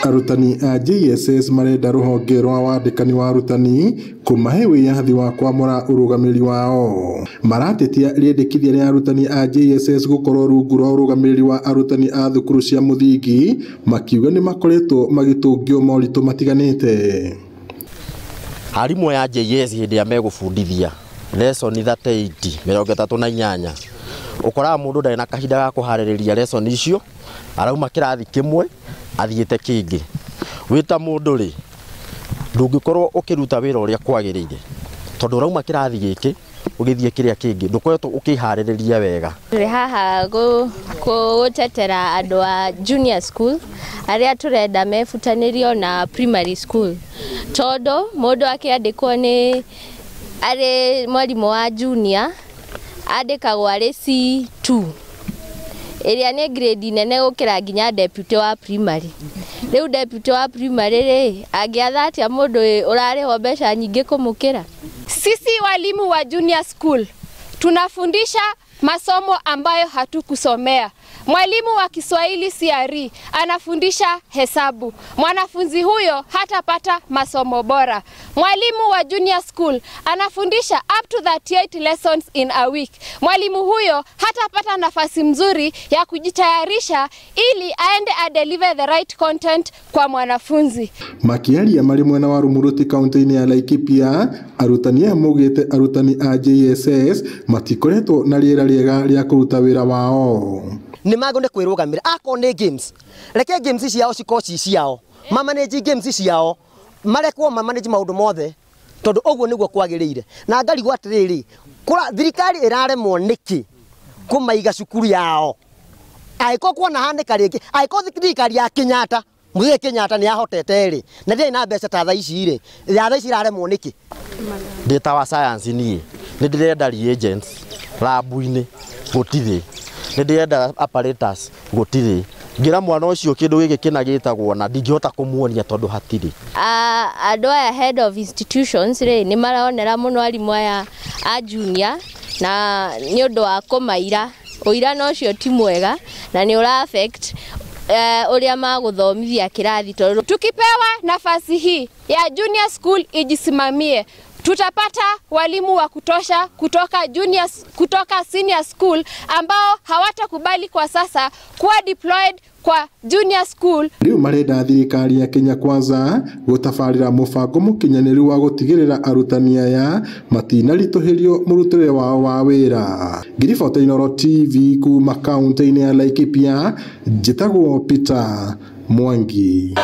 Arutani a JSS marenda ruhonge rwa wandikani wa arutani kumahe wiyathi wa kwamura urugamiri wao. Maratetia riendekithia ria arutani a JSS gukorwo rungu rwa urugamiri wa arutani a thukuru cia muthingi makiuga ni makoretwo magitungio moritu matiganite. Arimũ ya JSS hindi ya megubundithia lesson 38 ukora mundu ndari na kahinda ga kuhaririria lesson icio arauma kirathi kimwe athiete kingi wita mundu ri ndungikorwo ukiruta wira uria kwagirire tondu urauma kirathi giki ugithie kiria kingi ndukoretwo ukihaririria wega. Haha gutetera andu a junior school aria turenda mefutanirio na primary school tondu mundu akiandikwo ni ari mwalimu wa junior andikagwo ari C2 iria ni grade nene gukira nginya deputy wa primary. Riu deputy wa primary ri angiatha atia mundu urarihwo mbeca nyingi kumukira. Sisi walimu wa junior school tunafundisha masomo ambayo hatukusomea. Mwalimu wa Kiswahili CRE anafundisha hesabu. Mwanafunzi huyo hatapata masomo bora. Mwalimu wa junior school anafundisha up to 38 lessons in a week. Mwalimu huyo hatapata nafasi mzuri ya kujitayarisha ili aende deliver the right content kwa mwanafunzi. Makiaria mari mwena wa Rumuruti kaunti-ini ya Laikipia, arutani amugite arutani a JSS matikoretwo na riera riega ria kuruta wira wao. Ni magone kwirugamira akone games reke games ciao cikoci ciao manage games ciao marekwo manage maundu mothe tondu oguo niguo kwagirire na ngarigwo atiriri kura thirikari iraremwo niki kumaiga cukuru yao aiko kuona handika ringi aiko thirikari ya Kenyatta muthee Kenyatta ni ahotete ri na ndiri na mbeca ta thaa ici ri ya thaa ici iraremwo niki data wa science ni ndirenda reagents labu-ini gutire ndirenda apparatus gutire ngira mwana ucio kindu giki kina gitagwo na ndingihota kumuonia tondu hatiri. Andu aya head of institutions ri ni maraonera muno arimu aya a junior na ni undu wa kumaira uira no cio ti mwega na ni ura affect uria maguthomithia kirathi tondu tukipewa nafasi hii ya junior school ijisimamie tutapata walimu wa kutosha kutoka senior school ambao hawatakubali kwa sasa kuwa deployed kwa junior school. Riu marenda thirikari ya Kenya Kwanza gutabarira mubango mukinyaniru wa gutigirira arutani aya matinarituhirio murutire wao wa wira. Ngiriboti Inooro TV kuma kaunti-ini ya Laikipia, njitagwo Peter Mwangi.